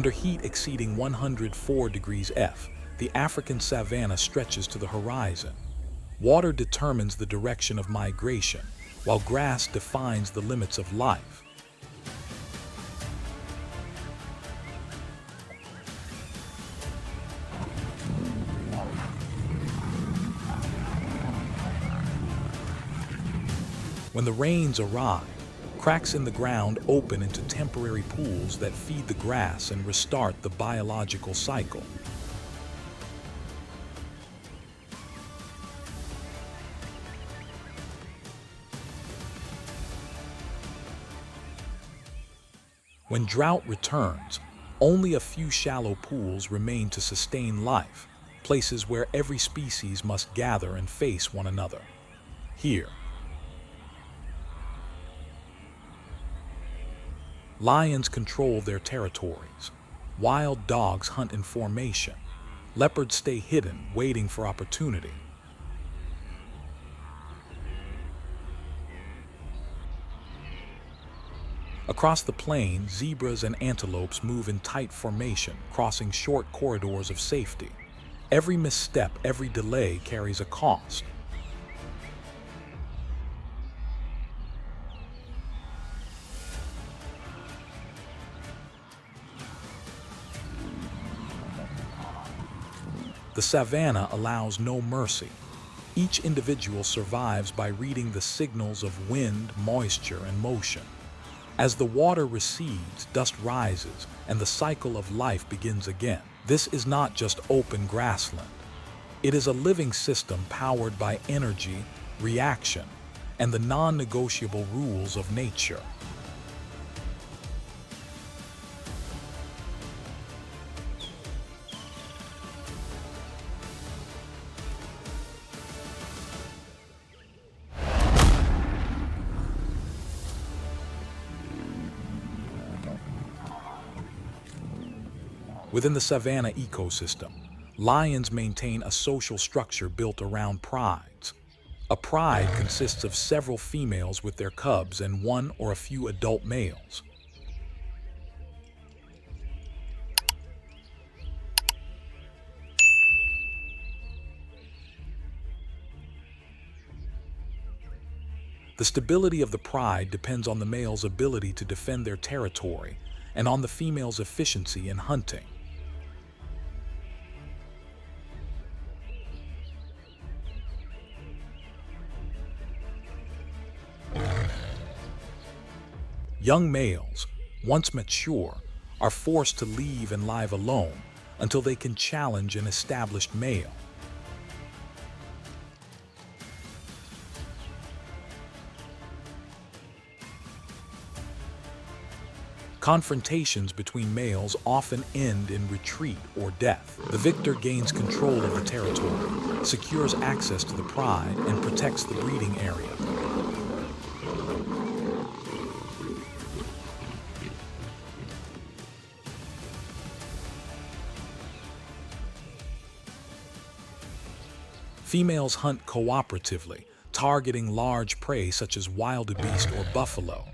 Under heat exceeding 104 degrees F, the African savanna stretches to the horizon. Water determines the direction of migration, while grass defines the limits of life. When the rains arrive, cracks in the ground open into temporary pools that feed the grass and restart the biological cycle. When drought returns, only a few shallow pools remain to sustain life, places where every species must gather and face one another. Here, lions control their territories. Wild dogs hunt in formation. Leopards stay hidden, waiting for opportunity. Across the plain, zebras and antelopes move in tight formation, crossing short corridors of safety. Every misstep, every delay carries a cost. The savanna allows no mercy. Each individual survives by reading the signals of wind, moisture, and motion. As the water recedes, dust rises, and the cycle of life begins again. This is not just open grassland. It is a living system powered by energy, reaction, and the non-negotiable rules of nature. Within the savanna ecosystem, lions maintain a social structure built around prides. A pride consists of several females with their cubs and one or a few adult males. The stability of the pride depends on the male's ability to defend their territory and on the female's efficiency in hunting. Young males, once mature, are forced to leave and live alone until they can challenge an established male. Confrontations between males often end in retreat or death. The victor gains control of the territory, secures access to the pride, and protects the breeding area. Females hunt cooperatively, targeting large prey such as wildebeest or buffalo.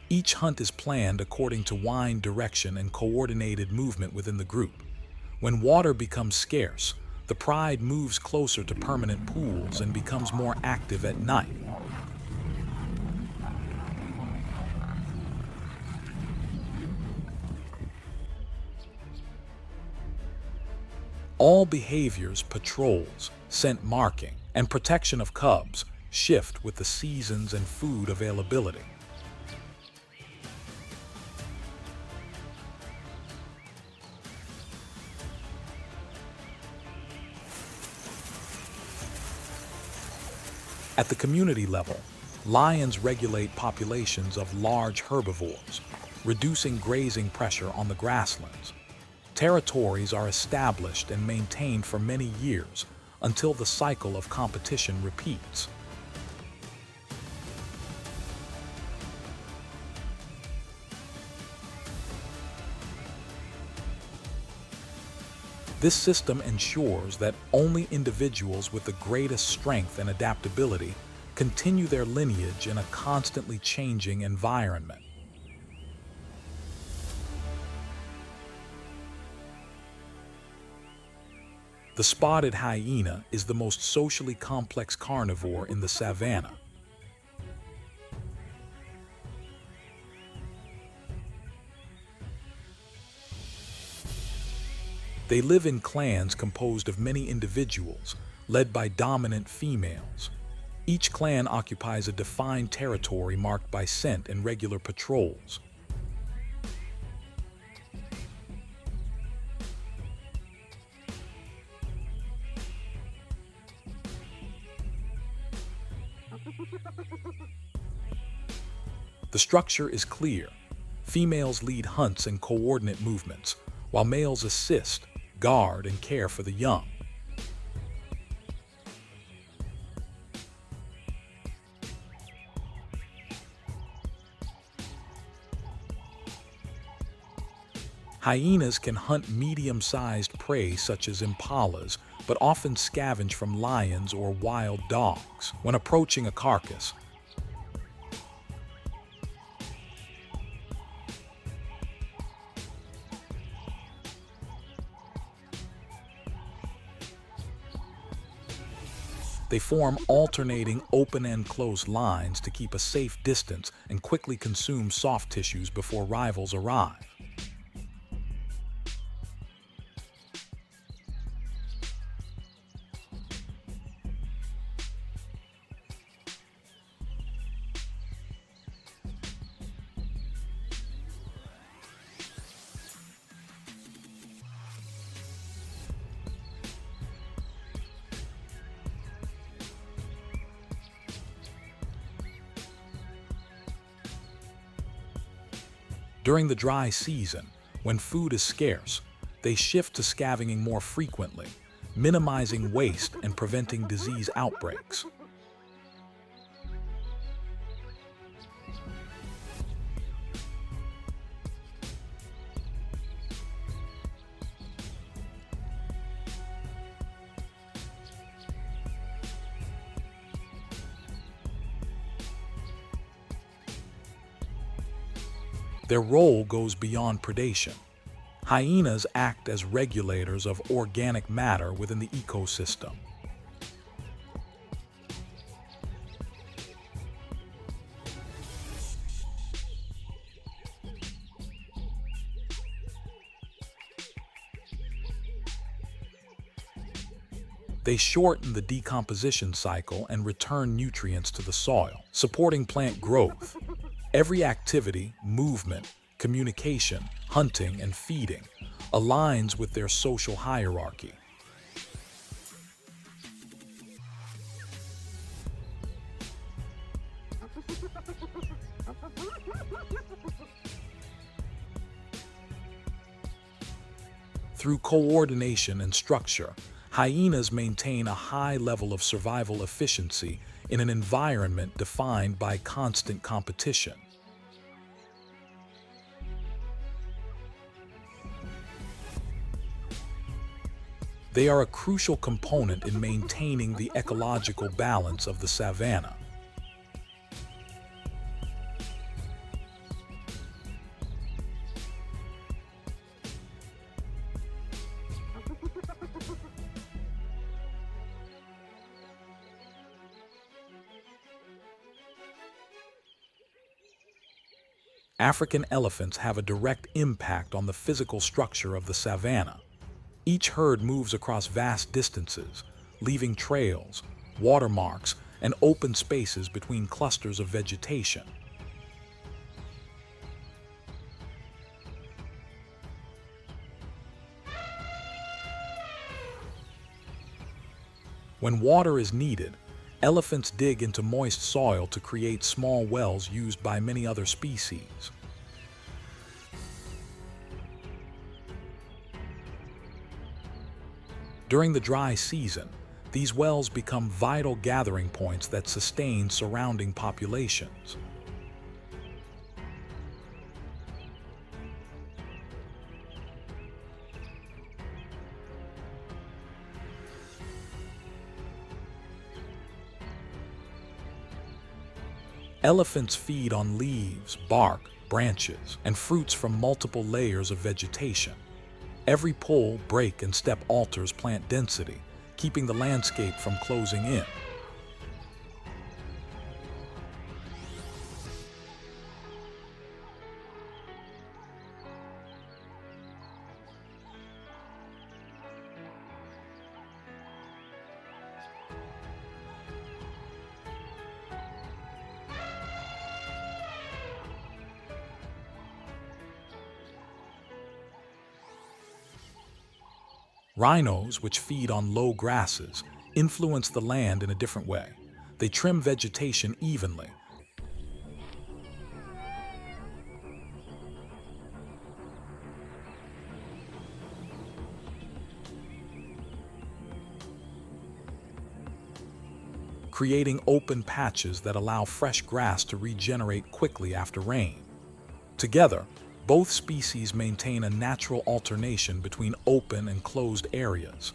Each hunt is planned according to wind direction and coordinated movement within the group. When water becomes scarce, the pride moves closer to permanent pools and becomes more active at night. All behaviors, patrols, scent marking, and protection of cubs shift with the seasons and food availability. At the community level, lions regulate populations of large herbivores, reducing grazing pressure on the grasslands. Territories are established and maintained for many years until the cycle of competition repeats. This system ensures that only individuals with the greatest strength and adaptability continue their lineage in a constantly changing environment. The spotted hyena is the most socially complex carnivore in the savanna. They live in clans composed of many individuals, led by dominant females. Each clan occupies a defined territory marked by scent and regular patrols. The structure is clear. Females lead hunts and coordinate movements, while males assist, guard, and care for the young. Hyenas can hunt medium-sized prey such as impalas, but often scavenge from lions or wild dogs when approaching a carcass. They form alternating open and closed lines to keep a safe distance and quickly consume soft tissues before rivals arrive. During the dry season, when food is scarce, they shift to scavenging more frequently, minimizing waste and preventing disease outbreaks. Their role goes beyond predation. Hyenas act as regulators of organic matter within the ecosystem. They shorten the decomposition cycle and return nutrients to the soil, supporting plant growth. Every activity, movement, communication, hunting, and feeding aligns with their social hierarchy. Through coordination and structure, hyenas maintain a high level of survival efficiency in an environment defined by constant competition. They are a crucial component in maintaining the ecological balance of the savanna. African elephants have a direct impact on the physical structure of the savanna. Each herd moves across vast distances, leaving trails, watermarks, and open spaces between clusters of vegetation. When water is needed, elephants dig into moist soil to create small wells used by many other species. During the dry season, these wells become vital gathering points that sustain surrounding populations. Elephants feed on leaves, bark, branches, and fruits from multiple layers of vegetation. Every pull, break, and step alters plant density, keeping the landscape from closing in. Rhinos, which feed on low grasses, influence the land in a different way. They trim vegetation evenly, creating open patches that allow fresh grass to regenerate quickly after rain. Together, both species maintain a natural alternation between open and closed areas.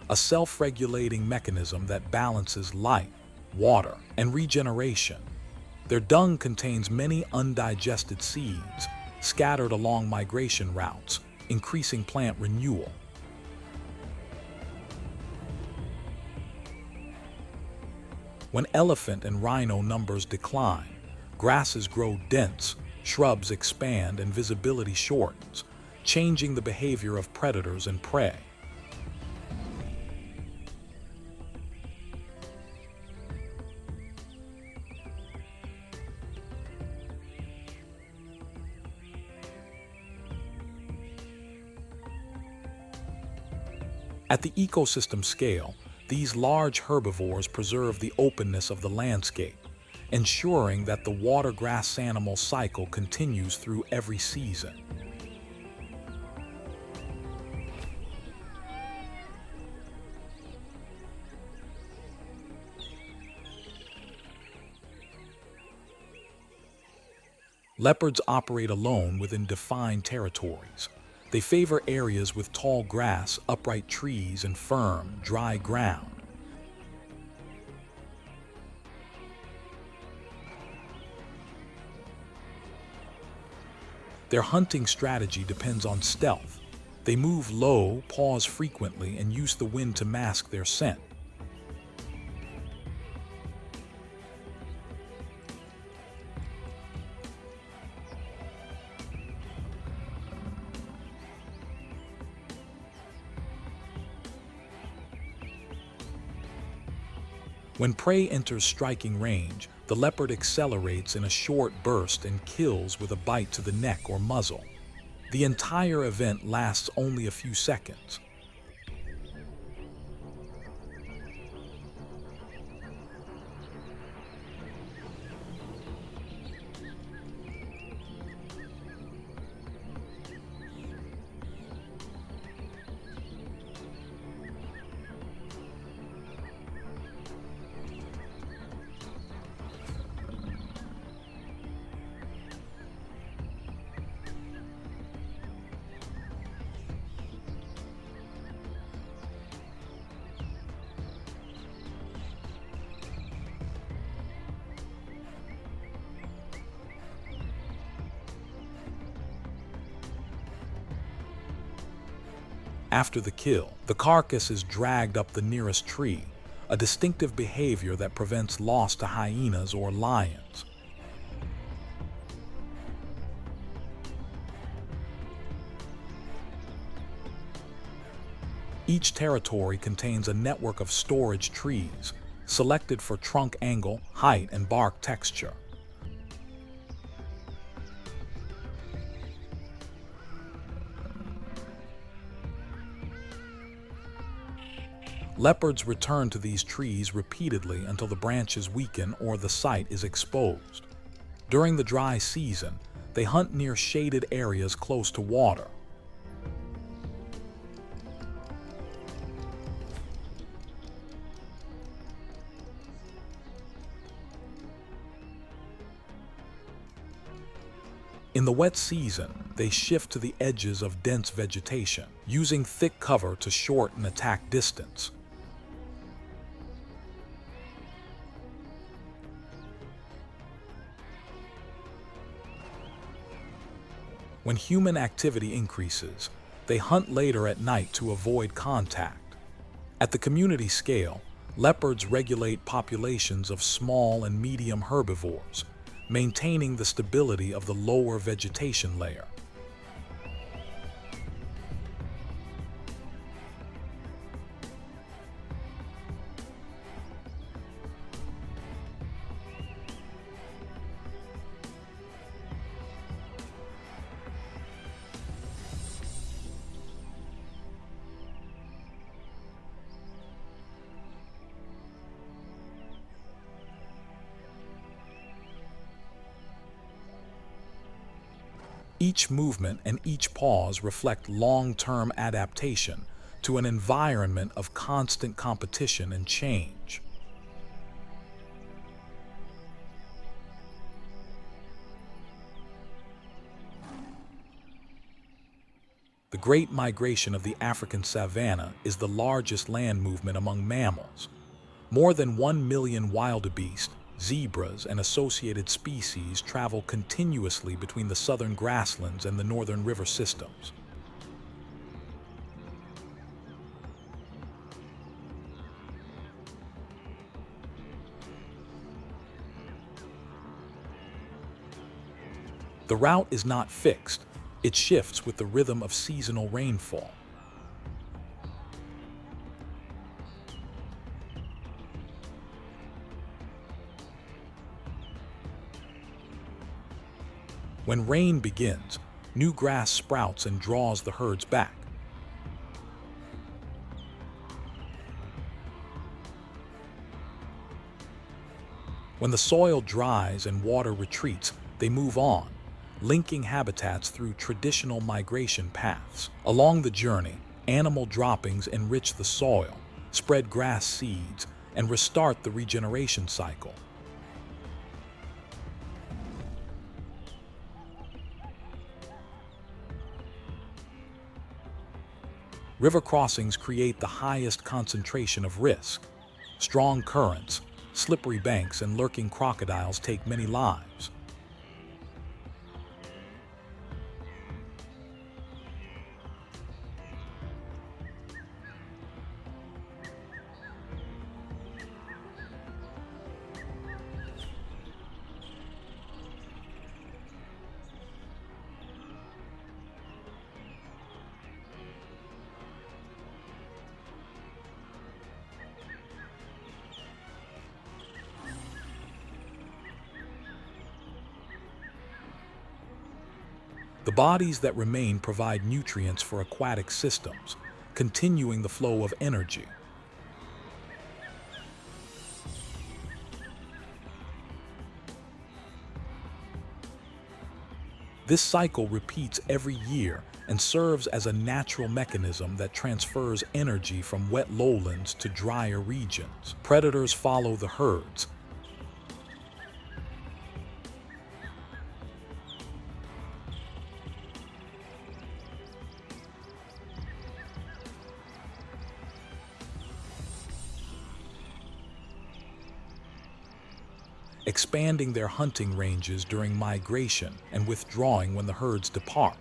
A self-regulating mechanism that balances light, water, and regeneration. Their dung contains many undigested seeds scattered along migration routes, increasing plant renewal. When elephant and rhino numbers decline, grasses grow dense, shrubs expand, and visibility shortens, changing the behavior of predators and prey. At the ecosystem scale, these large herbivores preserve the openness of the landscape, ensuring that the water-grass animal cycle continues through every season. Leopards operate alone within defined territories. They favor areas with tall grass, upright trees, and firm, dry ground. Their hunting strategy depends on stealth. They move low, pause frequently, and use the wind to mask their scent. When prey enters striking range, the leopard accelerates in a short burst and kills with a bite to the neck or muzzle. The entire event lasts only a few seconds. After the kill, the carcass is dragged up the nearest tree, a distinctive behavior that prevents loss to hyenas or lions. Each territory contains a network of storage trees, selected for trunk angle, height, and bark texture. Leopards return to these trees repeatedly until the branches weaken or the site is exposed. During the dry season, they hunt near shaded areas close to water. In the wet season, they shift to the edges of dense vegetation, using thick cover to shorten attack distance. When human activity increases, they hunt later at night to avoid contact. At the community scale, leopards regulate populations of small and medium herbivores, maintaining the stability of the lower vegetation layer. Each movement and each pause reflect long-term adaptation to an environment of constant competition and change. The Great Migration of the African Savanna is the largest land movement among mammals. More than 1 million wildebeest, zebras, and associated species travel continuously between the southern grasslands and the northern river systems. The route is not fixed. It shifts with the rhythm of seasonal rainfall. When rain begins, new grass sprouts and draws the herds back. When the soil dries and water retreats, they move on, linking habitats through traditional migration paths. Along the journey, animal droppings enrich the soil, spread grass seeds, and restart the regeneration cycle. River crossings create the highest concentration of risk. Strong currents, slippery banks, and lurking crocodiles take many lives. The bodies that remain provide nutrients for aquatic systems, continuing the flow of energy. This cycle repeats every year and serves as a natural mechanism that transfers energy from wet lowlands to drier regions. Predators follow the herds, expanding their hunting ranges during migration and withdrawing when the herds depart.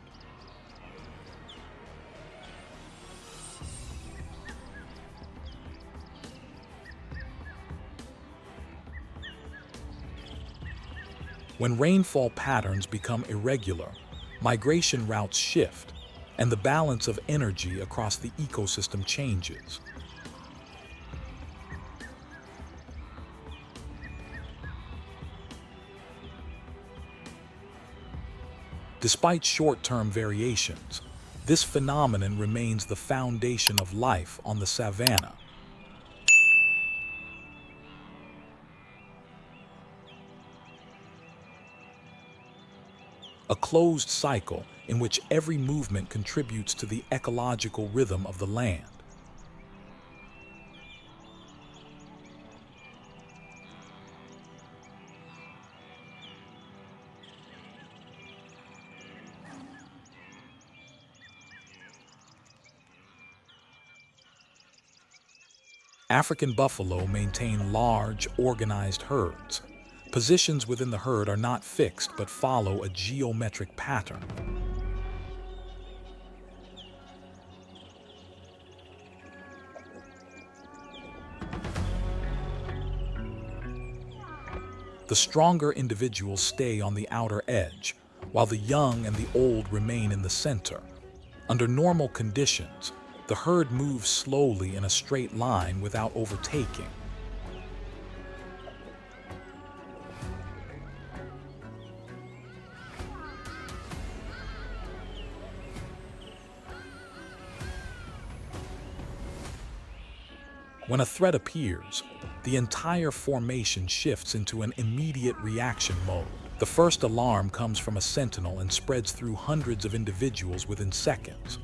When rainfall patterns become irregular, migration routes shift, and the balance of energy across the ecosystem changes. Despite short-term variations, this phenomenon remains the foundation of life on the savanna. A closed cycle in which every movement contributes to the ecological rhythm of the land. African buffalo maintain large, organized herds. Positions within the herd are not fixed but follow a geometric pattern. The stronger individuals stay on the outer edge, while the young and the old remain in the center. Under normal conditions, the herd moves slowly in a straight line without overtaking. When a threat appears, the entire formation shifts into an immediate reaction mode. The first alarm comes from a sentinel and spreads through hundreds of individuals within seconds.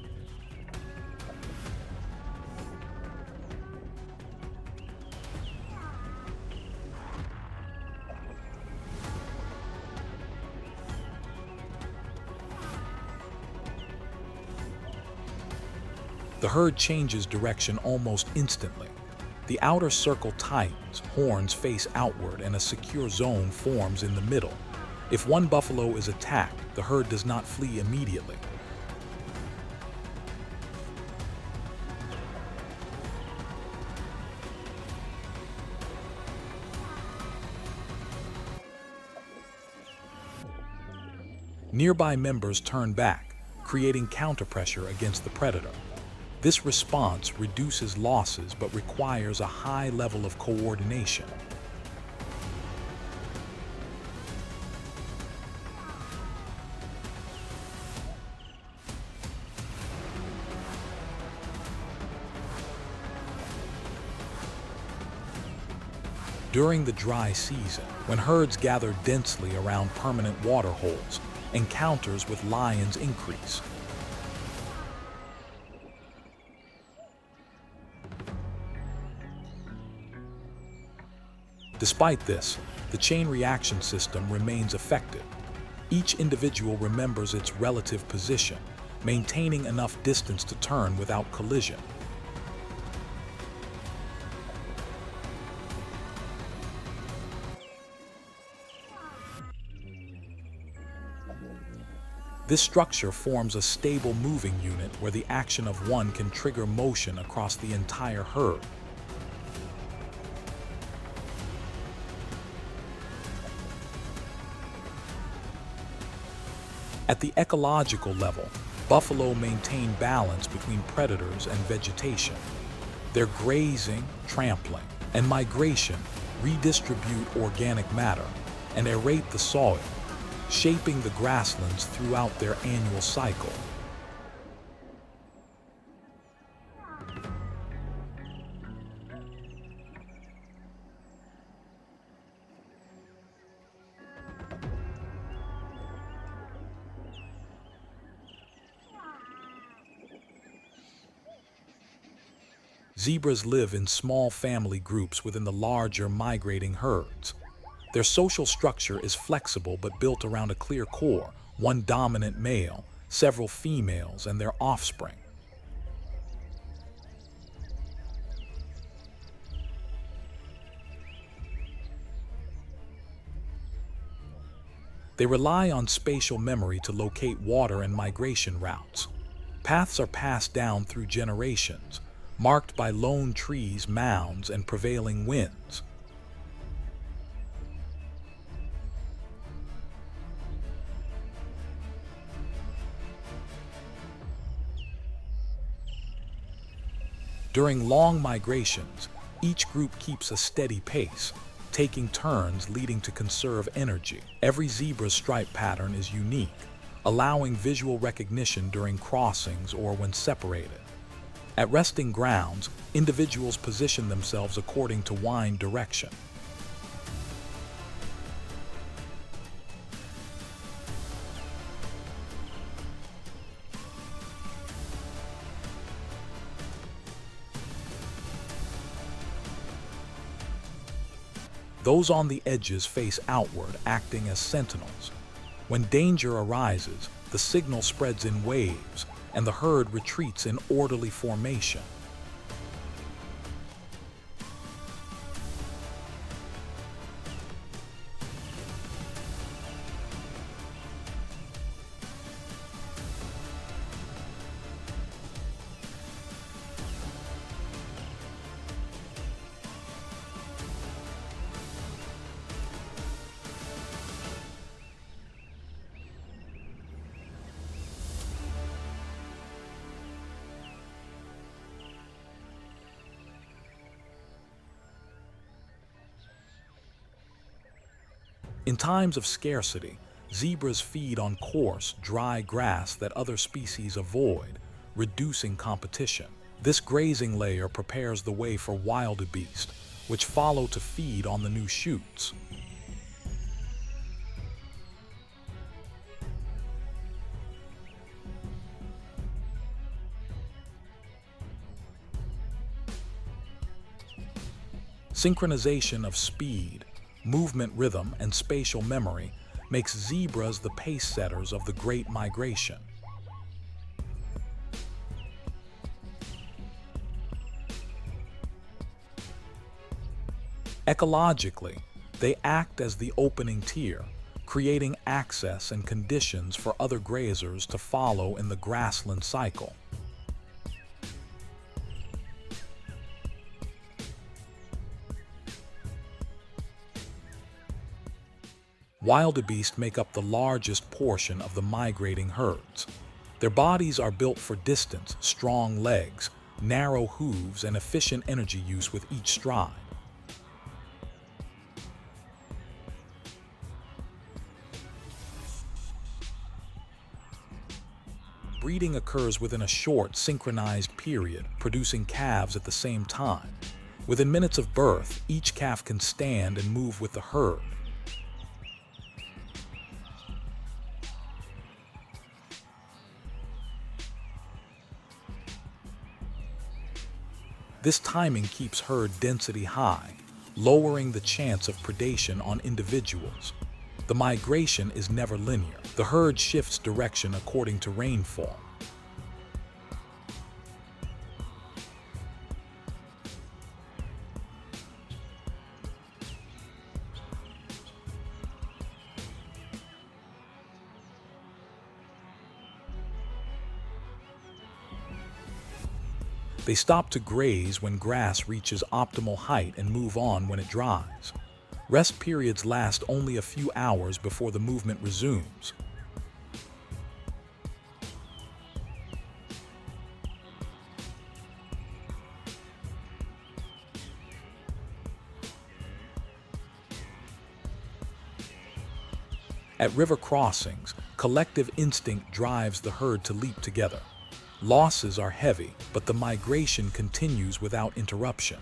The herd changes direction almost instantly. The outer circle tightens, horns face outward, and a secure zone forms in the middle. If one buffalo is attacked, the herd does not flee immediately. Nearby members turn back, creating counterpressure against the predator. This response reduces losses but requires a high level of coordination. During the dry season, when herds gather densely around permanent waterholes, encounters with lions increase. Despite this, the chain reaction system remains effective. Each individual remembers its relative position, maintaining enough distance to turn without collision. This structure forms a stable moving unit where the action of one can trigger motion across the entire herd. At the ecological level, buffalo maintain balance between predators and vegetation. Their grazing, trampling, and migration redistribute organic matter and aerate the soil, shaping the grasslands throughout their annual cycle. Zebras live in small family groups within the larger migrating herds. Their social structure is flexible but built around a clear core, one dominant male, several females, and their offspring. They rely on spatial memory to locate water and migration routes. Paths are passed down through generations, marked by lone trees, mounds, and prevailing winds. During long migrations, each group keeps a steady pace, taking turns leading to conserve energy. Every zebra's stripe pattern is unique, allowing visual recognition during crossings or when separated. At resting grounds, individuals position themselves according to wind direction. Those on the edges face outward, acting as sentinels. When danger arises, the signal spreads in waves, and the herd retreats in orderly formation. In times of scarcity, zebras feed on coarse, dry grass that other species avoid, reducing competition. This grazing layer prepares the way for wildebeest, which follow to feed on the new shoots. Synchronization of speed, movement rhythm, and spatial memory makes zebras the pace setters of the Great Migration. Ecologically, they act as the opening tier, creating access and conditions for other grazers to follow in the grassland cycle. Wildebeest make up the largest portion of the migrating herds. Their bodies are built for distance, strong legs, narrow hooves, and efficient energy use with each stride. Breeding occurs within a short, synchronized period, producing calves at the same time. Within minutes of birth, each calf can stand and move with the herd. This timing keeps herd density high, lowering the chance of predation on individuals. The migration is never linear. The herd shifts direction according to rainfall. They stop to graze when grass reaches optimal height and move on when it dries. Rest periods last only a few hours before the movement resumes. At river crossings, collective instinct drives the herd to leap together. Losses are heavy, but the migration continues without interruption.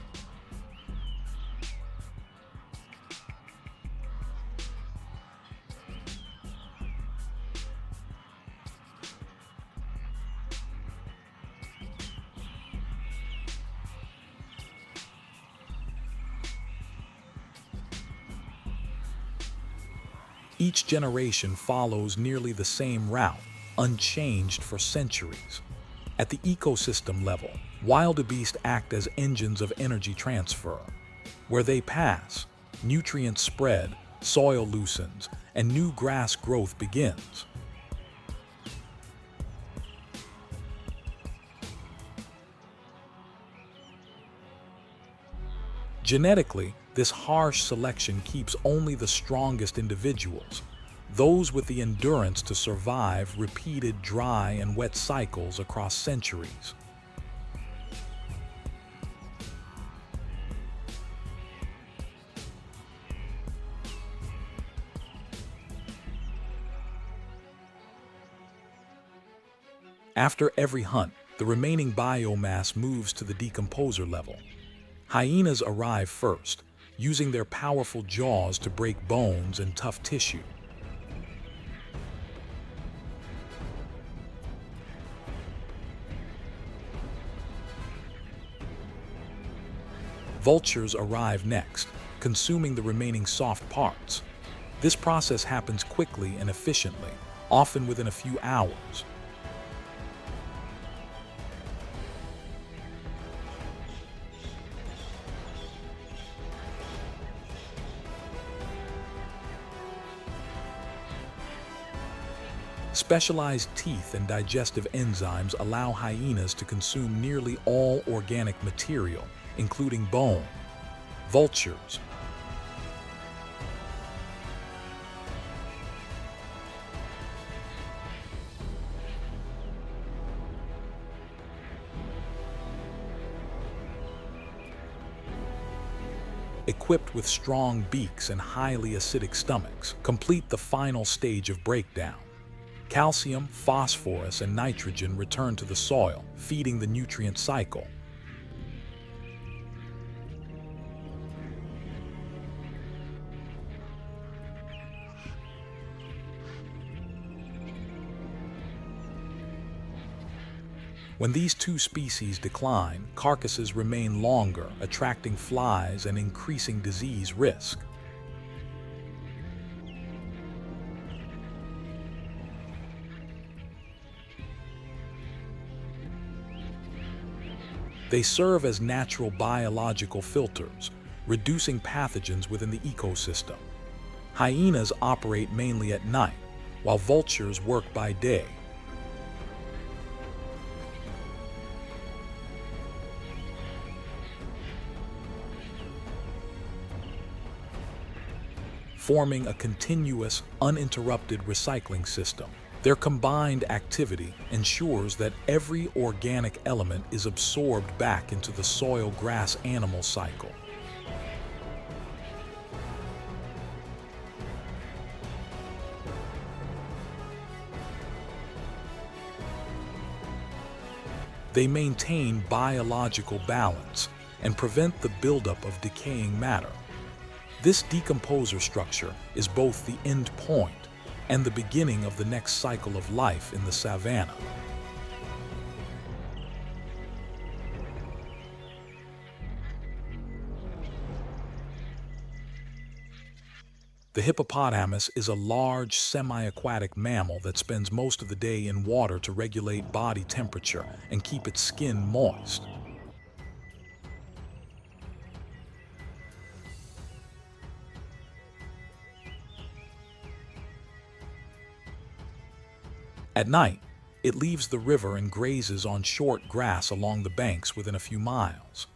Each generation follows nearly the same route, unchanged for centuries. At the ecosystem level, wildebeest act as engines of energy transfer. Where they pass, nutrients spread, soil loosens, and new grass growth begins. Genetically, this harsh selection keeps only the strongest individuals, those with the endurance to survive repeated dry and wet cycles across centuries. After every hunt, the remaining biomass moves to the decomposer level. Hyenas arrive first, using their powerful jaws to break bones and tough tissue. Vultures arrive next, consuming the remaining soft parts. This process happens quickly and efficiently, often within a few hours. Specialized teeth and digestive enzymes allow hyenas to consume nearly all organic material, including bone. Vultures. equipped with strong beaks and highly acidic stomachs, complete the final stage of breakdown. Calcium, phosphorus, and nitrogen return to the soil, feeding the nutrient cycle. When these two species decline, carcasses remain longer, attracting flies and increasing disease risk. They serve as natural biological filters, reducing pathogens within the ecosystem. Hyenas operate mainly at night, while vultures work by day. Forming a continuous, uninterrupted recycling system. Their combined activity ensures that every organic element is absorbed back into the soil-grass-animal cycle. They maintain biological balance and prevent the buildup of decaying matter. This decomposer structure is both the end point and the beginning of the next cycle of life in the savanna. The hippopotamus is a large, semi-aquatic mammal that spends most of the day in water to regulate body temperature and keep its skin moist. At night, it leaves the river and grazes on short grass along the banks within a few miles.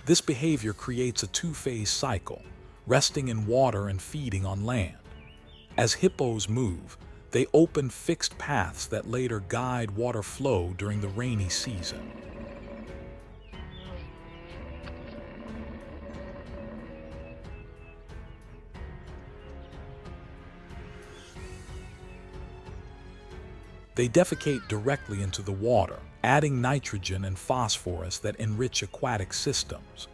This behavior creates a two-phase cycle, resting in water and feeding on land. As hippos move, they open fixed paths that later guide water flow during the rainy season. They defecate directly into the water, adding nitrogen and phosphorus that enrich aquatic systems.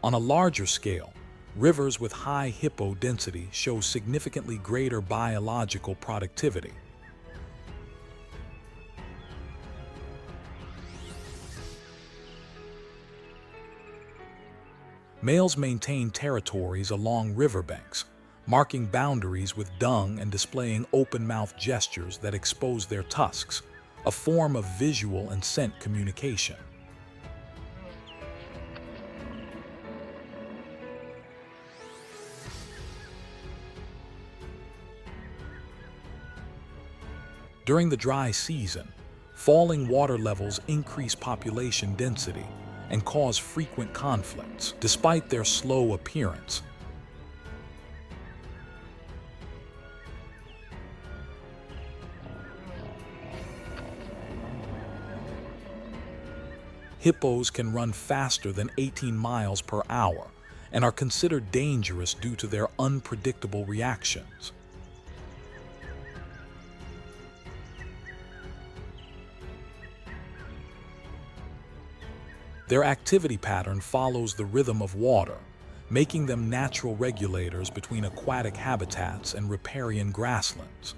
On a larger scale, rivers with high hippo density show significantly greater biological productivity. Males maintain territories along riverbanks, marking boundaries with dung and displaying open-mouth gestures that expose their tusks, a form of visual and scent communication. During the dry season, falling water levels increase population density and cause frequent conflicts, despite their slow appearance. Hippos can run faster than 18 miles per hour and are considered dangerous due to their unpredictable reactions. Their activity pattern follows the rhythm of water, making them natural regulators between aquatic habitats and riparian grasslands.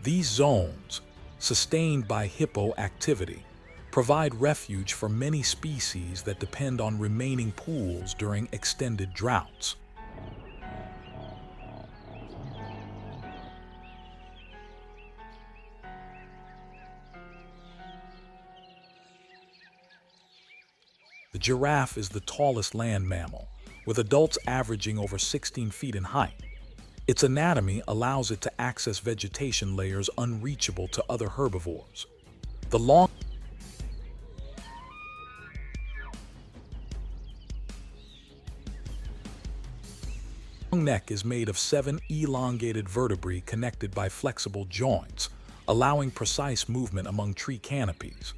These zones, sustained by hippo activity, provide refuge for many species that depend on remaining pools during extended droughts. The giraffe is the tallest land mammal, with adults averaging over 16 feet in height. Its anatomy allows it to access vegetation layers unreachable to other herbivores. The long neck is made of 7 elongated vertebrae connected by flexible joints, allowing precise movement among tree canopies.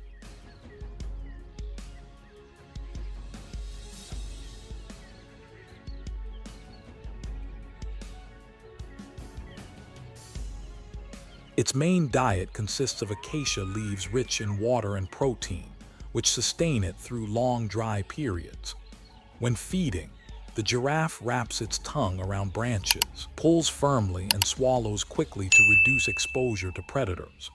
Its main diet consists of acacia leaves rich in water and protein, which sustain it through long dry periods. When feeding, the giraffe wraps its tongue around branches, pulls firmly, and swallows quickly to reduce exposure to predators.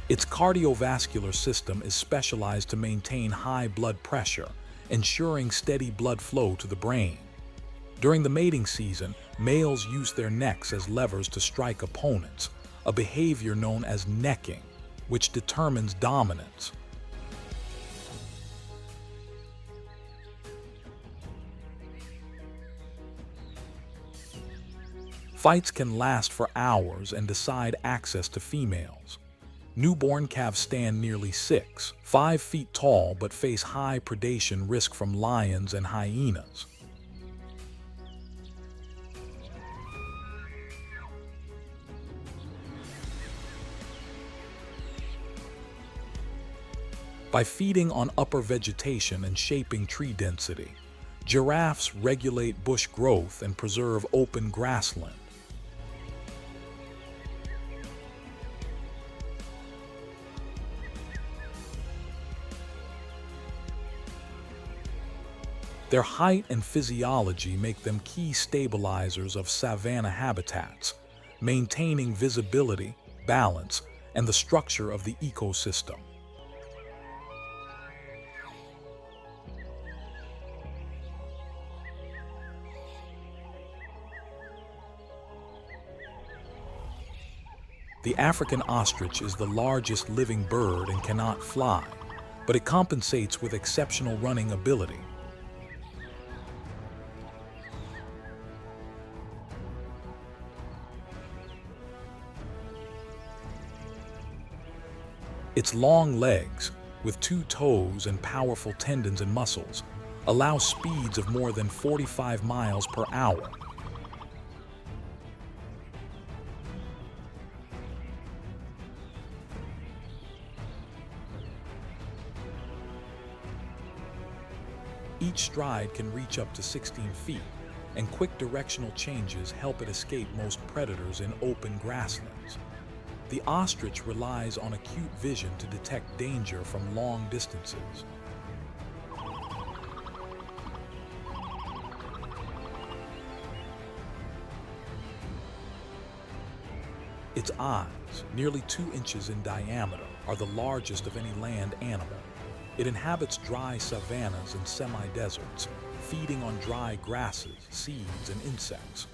Its cardiovascular system is specialized to maintain high blood pressure, ensuring steady blood flow to the brain. During the mating season, males use their necks as levers to strike opponents, a behavior known as necking, which determines dominance. Fights can last for hours and decide access to females. Newborn calves stand nearly 5 feet tall but face high predation risk from lions and hyenas. By feeding on upper vegetation and shaping tree density, giraffes regulate bush growth and preserve open grassland. Their height and physiology make them key stabilizers of savanna habitats, maintaining visibility, balance, and the structure of the ecosystem. The African ostrich is the largest living bird and cannot fly, but it compensates with exceptional running ability. Its long legs, with 2 toes and powerful tendons and muscles, allow speeds of more than 45 miles per hour. Each stride can reach up to 16 feet, and quick directional changes help it escape most predators in open grasslands. The ostrich relies on acute vision to detect danger from long distances. Its eyes, nearly 2 inches in diameter, are the largest of any land animal. It inhabits dry savannas and semi-deserts, feeding on dry grasses, seeds, and insects.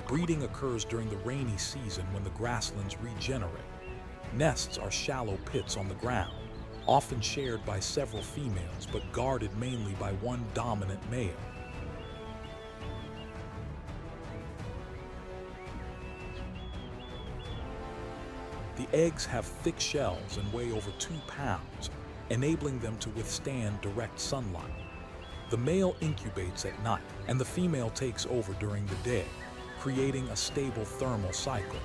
Breeding occurs during the rainy season when the grasslands regenerate. Nests are shallow pits on the ground, often shared by several females but guarded mainly by one dominant male. The eggs have thick shells and weigh over 2 pounds, enabling them to withstand direct sunlight. The male incubates at night, and the female takes over during the day, creating a stable thermal cycle.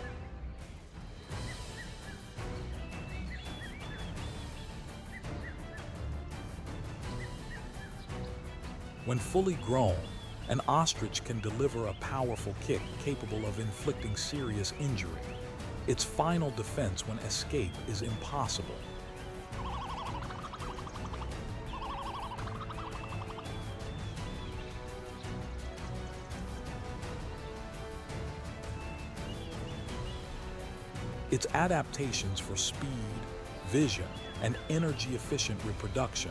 When fully grown, an ostrich can deliver a powerful kick capable of inflicting serious injury. Its final defense when escape is impossible. Its adaptations for speed, vision, and energy-efficient reproduction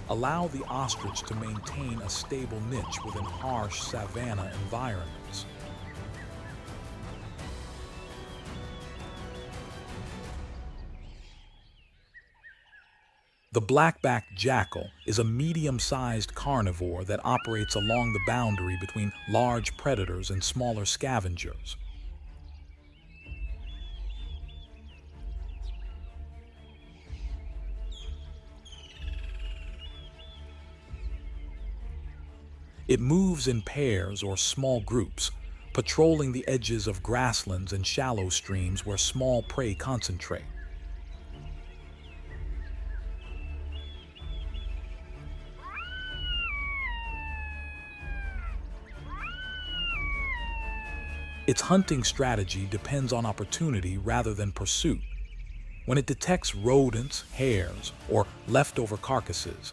allow the ostrich to maintain a stable niche within harsh savanna environments. The black-backed jackal is a medium-sized carnivore that operates along the boundary between large predators and smaller scavengers. It moves in pairs or small groups, patrolling the edges of grasslands and shallow streams where small prey concentrate. Its hunting strategy depends on opportunity rather than pursuit. When it detects rodents, hares, or leftover carcasses,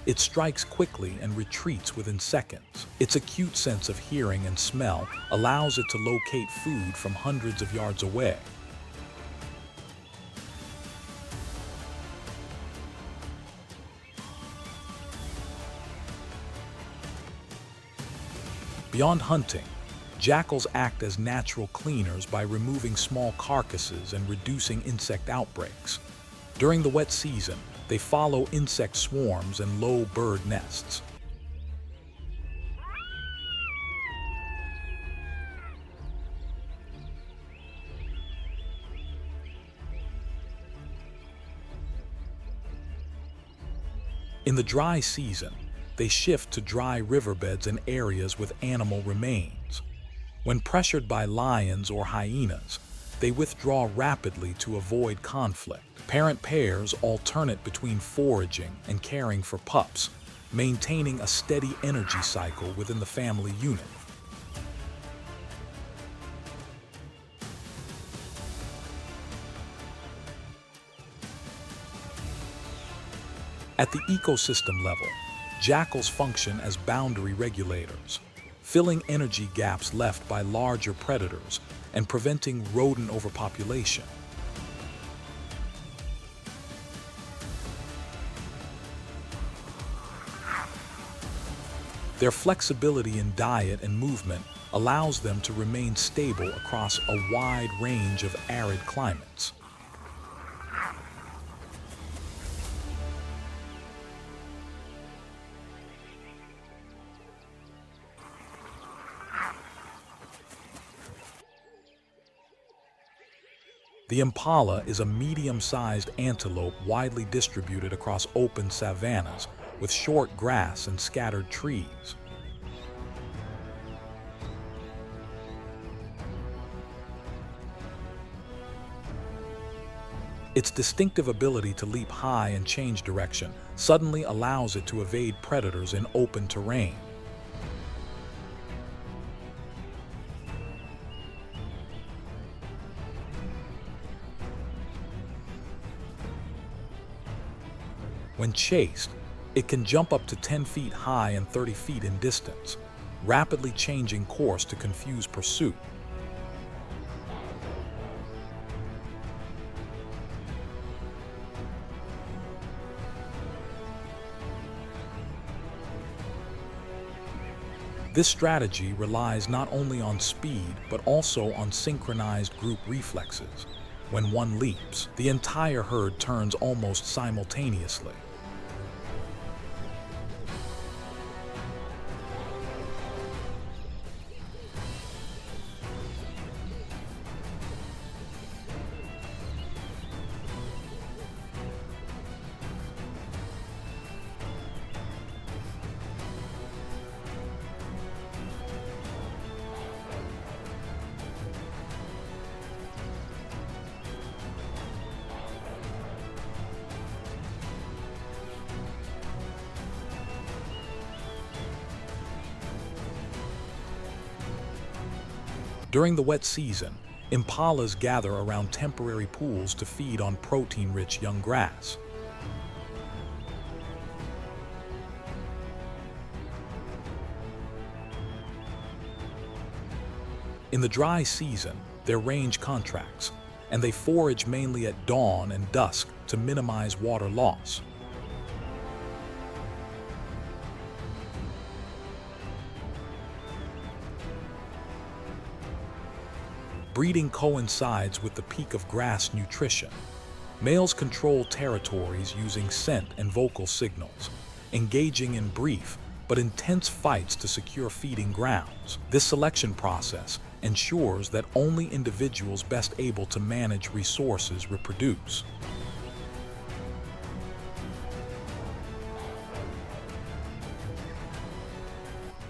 it strikes quickly and retreats within seconds. Its acute sense of hearing and smell allows it to locate food from hundreds of yards away. Beyond hunting, jackals act as natural cleaners by removing small carcasses and reducing insect outbreaks. During the wet season, they follow insect swarms and low bird nests. In the dry season, they shift to dry riverbeds and areas with animal remains. When pressured by lions or hyenas, they withdraw rapidly to avoid conflict. Parent pairs alternate between foraging and caring for pups, maintaining a steady energy cycle within the family unit. At the ecosystem level, jackals function as boundary regulators, filling energy gaps left by larger predators and preventing rodent overpopulation. Their flexibility in diet and movement allows them to remain stable across a wide range of arid climates. The impala is a medium-sized antelope widely distributed across open savannas with short grass and scattered trees. Its distinctive ability to leap high and change direction suddenly allows it to evade predators in open terrain. When chased, it can jump up to 10 feet high and 30 feet in distance, rapidly changing course to confuse pursuit. This strategy relies not only on speed, but also on synchronized group reflexes. When one leaps, the entire herd turns almost simultaneously. During the wet season, impalas gather around temporary pools to feed on protein-rich young grass. In the dry season, their range contracts, and they forage mainly at dawn and dusk to minimize water loss. Breeding coincides with the peak of grass nutrition. Males control territories using scent and vocal signals, engaging in brief, but intense fights to secure feeding grounds. This selection process ensures that only individuals best able to manage resources reproduce.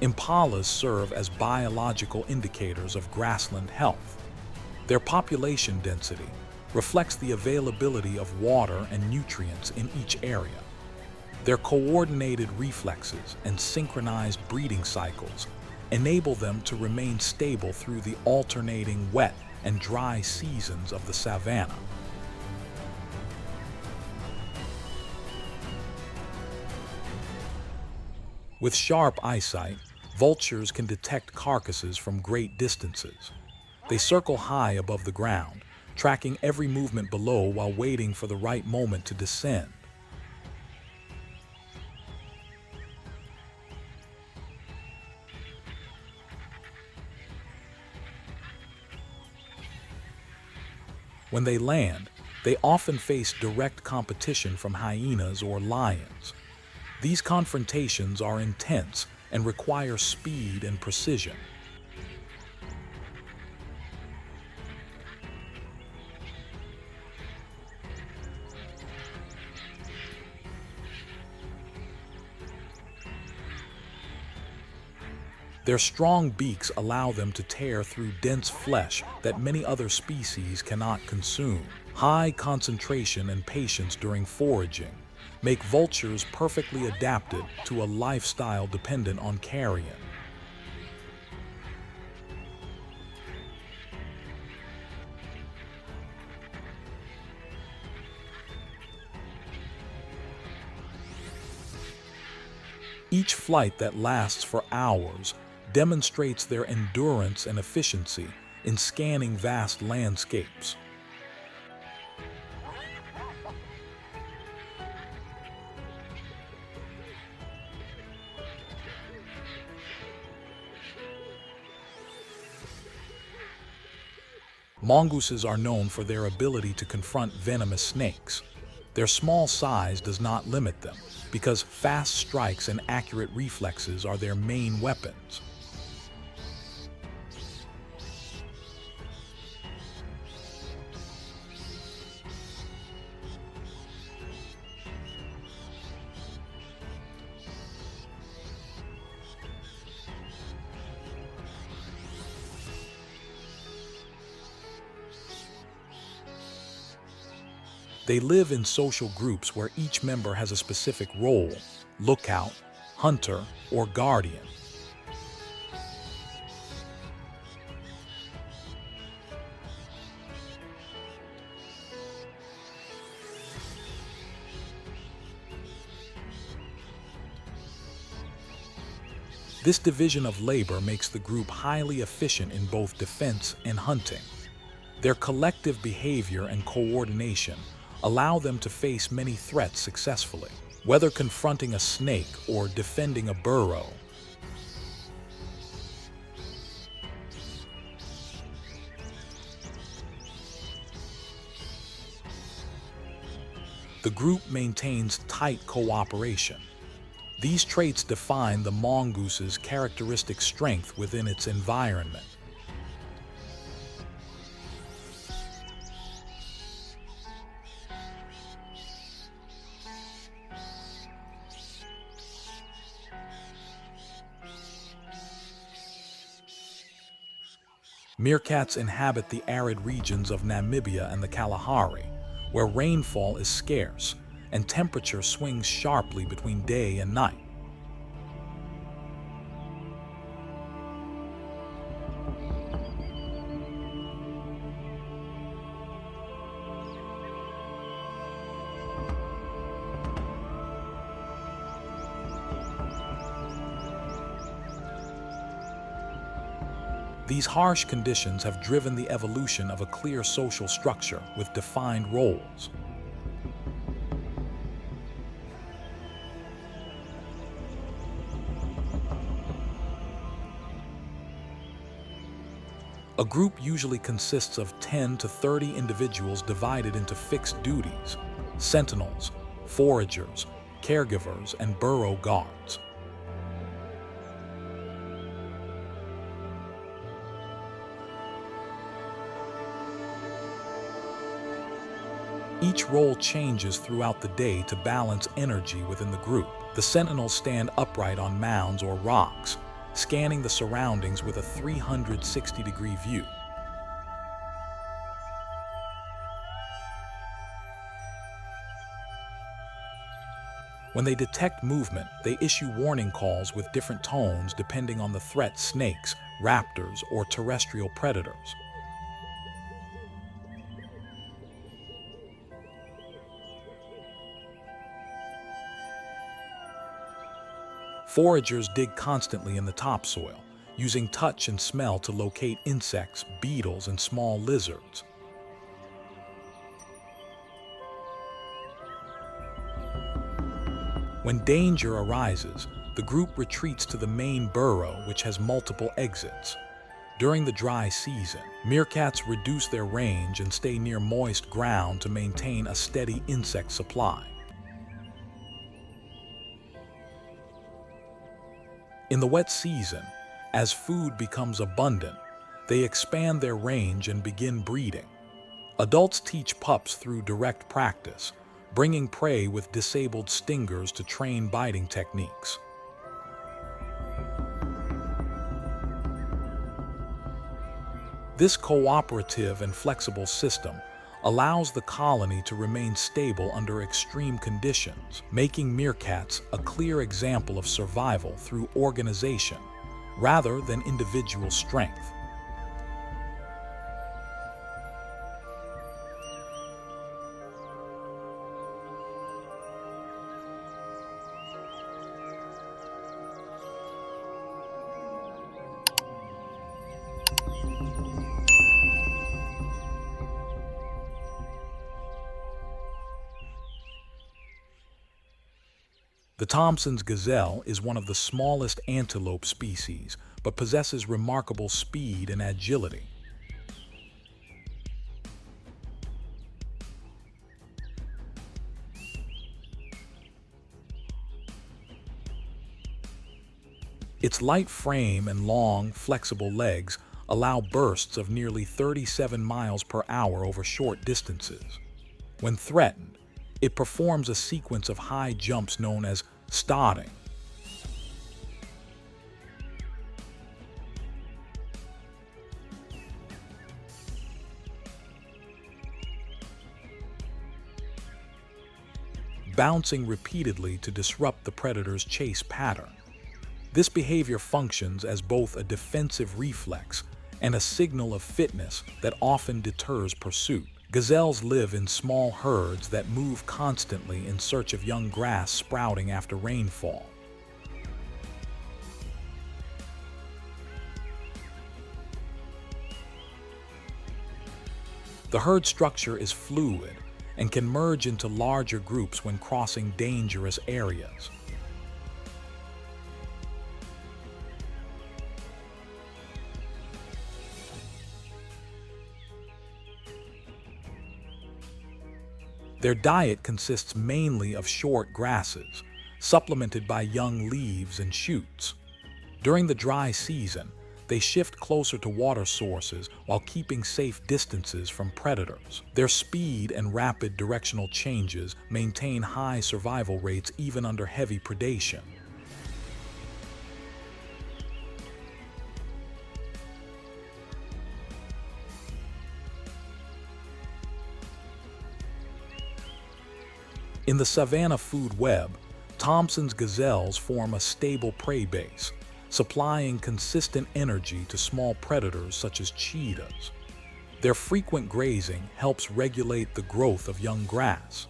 Impalas serve as biological indicators of grassland health. Their population density reflects the availability of water and nutrients in each area. Their coordinated reflexes and synchronized breeding cycles enable them to remain stable through the alternating wet and dry seasons of the savanna. With sharp eyesight, vultures can detect carcasses from great distances. They circle high above the ground, tracking every movement below while waiting for the right moment to descend. When they land, they often face direct competition from hyenas or lions. These confrontations are intense and require speed and precision. Their strong beaks allow them to tear through dense flesh that many other species cannot consume. High concentration and patience during foraging make vultures perfectly adapted to a lifestyle dependent on carrion. Each flight that lasts for hours demonstrates their endurance and efficiency in scanning vast landscapes. Mongooses are known for their ability to confront venomous snakes. Their small size does not limit them, because fast strikes and accurate reflexes are their main weapons. They live in social groups where each member has a specific role: lookout, hunter, or guardian. This division of labor makes the group highly efficient in both defense and hunting. Their collective behavior and coordination allow them to face many threats successfully, whether confronting a snake or defending a burrow. The group maintains tight cooperation. These traits define the mongoose's characteristic strength within its environment. Meerkats inhabit the arid regions of Namibia and the Kalahari, where rainfall is scarce and temperature swings sharply between day and night. These harsh conditions have driven the evolution of a clear social structure with defined roles. A group usually consists of 10 to 30 individuals divided into fixed duties: sentinels, foragers, caregivers, and burrow guards. Each role changes throughout the day to balance energy within the group. The sentinels stand upright on mounds or rocks, scanning the surroundings with a 360-degree view. When they detect movement, they issue warning calls with different tones depending on the threat: snakes, raptors, or terrestrial predators. Foragers dig constantly in the topsoil, using touch and smell to locate insects, beetles, and small lizards. When danger arises, the group retreats to the main burrow, which has multiple exits. During the dry season, meerkats reduce their range and stay near moist ground to maintain a steady insect supply. In the wet season, as food becomes abundant, they expand their range and begin breeding. Adults teach pups through direct practice, bringing prey with disabled stingers to train biting techniques. This cooperative and flexible system allows the colony to remain stable under extreme conditions, making meerkats a clear example of survival through organization rather than individual strength. The Thompson's gazelle is one of the smallest antelope species, but possesses remarkable speed and agility. Its light frame and long, flexible legs allow bursts of nearly 37 miles per hour over short distances. When threatened, it performs a sequence of high jumps known as starting. Bouncing repeatedly to disrupt the predator's chase pattern. This behavior functions as both a defensive reflex and a signal of fitness that often deters pursuit. Gazelles live in small herds that move constantly in search of young grass sprouting after rainfall. The herd structure is fluid and can merge into larger groups when crossing dangerous areas. Their diet consists mainly of short grasses, supplemented by young leaves and shoots. During the dry season, they shift closer to water sources while keeping safe distances from predators. Their speed and rapid directional changes maintain high survival rates even under heavy predation. In the savanna food web, Thompson's gazelles form a stable prey base, supplying consistent energy to small predators such as cheetahs. Their frequent grazing helps regulate the growth of young grass.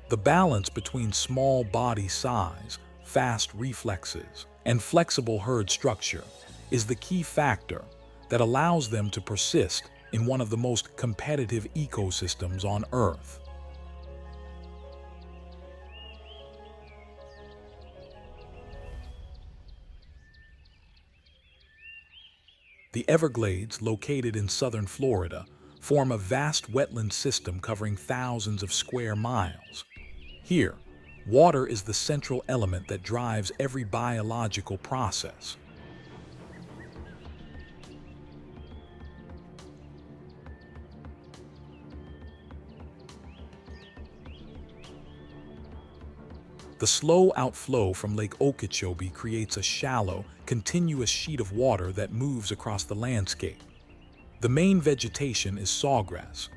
The balance between small body size, fast reflexes, and flexible herd structure is the key factor that allows them to persist in one of the most competitive ecosystems on Earth. The Everglades, located in southern Florida, form a vast wetland system covering thousands of square miles. Here, Water is the central element that drives every biological process. The slow outflow from Lake Okeechobee creates a shallow, continuous sheet of water that moves across the landscape. The main vegetation is sawgrass.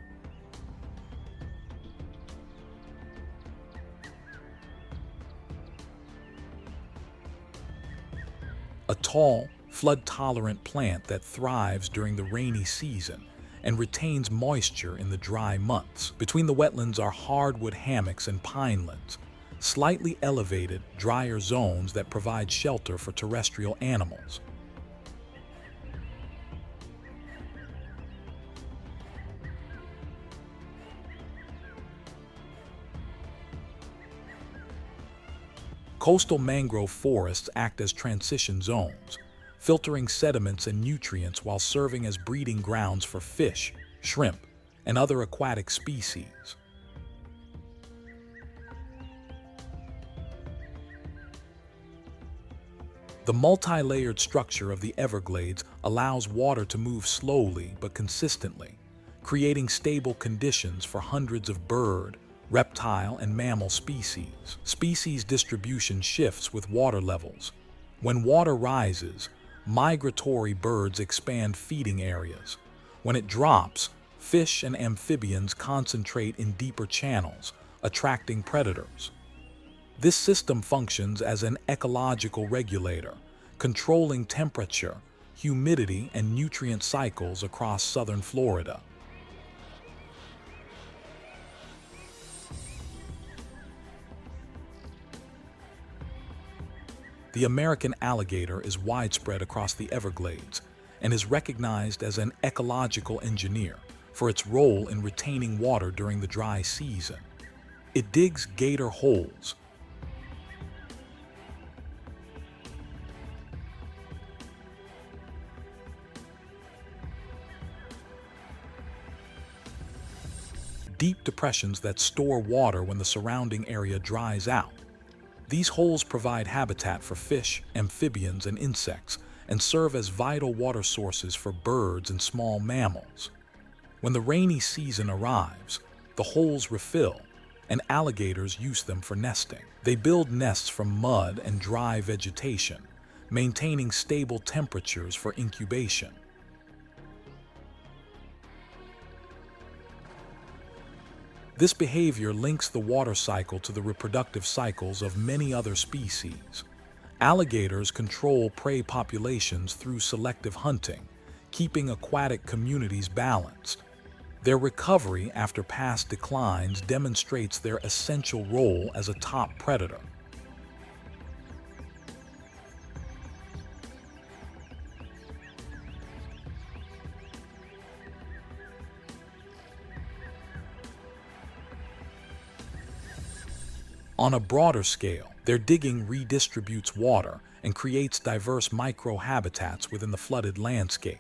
A tall, flood-tolerant plant that thrives during the rainy season and retains moisture in the dry months. Between the wetlands are hardwood hammocks and pinelands, slightly elevated, drier zones that provide shelter for terrestrial animals. Coastal mangrove forests act as transition zones, filtering sediments and nutrients while serving as breeding grounds for fish, shrimp, and other aquatic species. The multi-layered structure of the Everglades allows water to move slowly but consistently, creating stable conditions for hundreds of bird, reptile, and mammal species. Species distribution shifts with water levels. When water rises, migratory birds expand feeding areas. When it drops, fish and amphibians concentrate in deeper channels, attracting predators. This system functions as an ecological regulator, controlling temperature, humidity, and nutrient cycles across southern Florida. The American alligator is widespread across the Everglades and is recognized as an ecological engineer for its role in retaining water during the dry season. It digs gator holes, deep depressions that store water when the surrounding area dries out. These holes provide habitat for fish, amphibians, and insects, and serve as vital water sources for birds and small mammals. When the rainy season arrives, the holes refill, and alligators use them for nesting. They build nests from mud and dry vegetation, maintaining stable temperatures for incubation. This behavior links the water cycle to the reproductive cycles of many other species. Alligators control prey populations through selective hunting, keeping aquatic communities balanced. Their recovery after past declines demonstrates their essential role as a top predator. On a broader scale, their digging redistributes water and creates diverse microhabitats within the flooded landscape.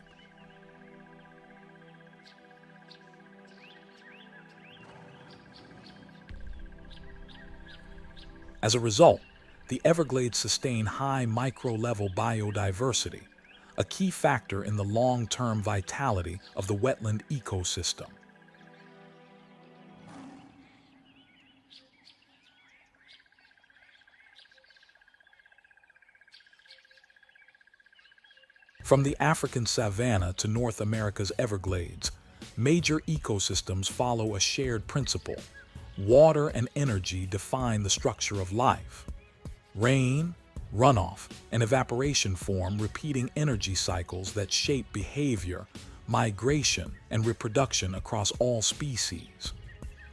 As a result, the Everglades sustain high micro-level biodiversity, a key factor in the long-term vitality of the wetland ecosystem. From the African savanna to North America's Everglades, major ecosystems follow a shared principle. Water and energy define the structure of life. Rain, runoff, and evaporation form repeating energy cycles that shape behavior, migration, and reproduction across all species.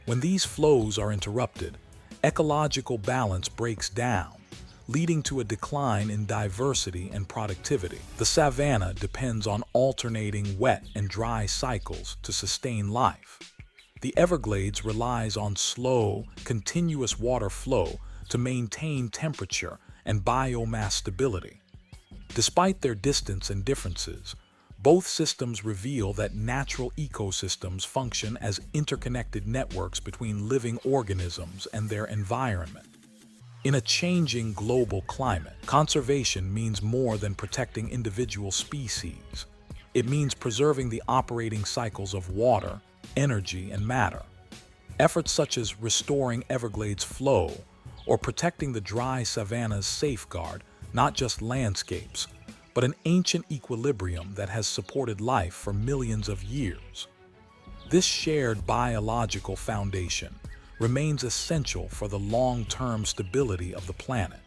When these flows are interrupted, ecological balance breaks down, leading to a decline in diversity and productivity. The savanna depends on alternating wet and dry cycles to sustain life. The Everglades relies on slow, continuous water flow to maintain temperature and biomass stability. Despite their distance and differences, both systems reveal that natural ecosystems function as interconnected networks between living organisms and their environment. In a changing global climate, conservation means more than protecting individual species. It means preserving the operating cycles of water, energy, and matter. Efforts such as restoring Everglades flow or protecting the dry savannas safeguard not just landscapes, but an ancient equilibrium that has supported life for millions of years. This shared biological foundation remains essential for the long-term stability of the planet.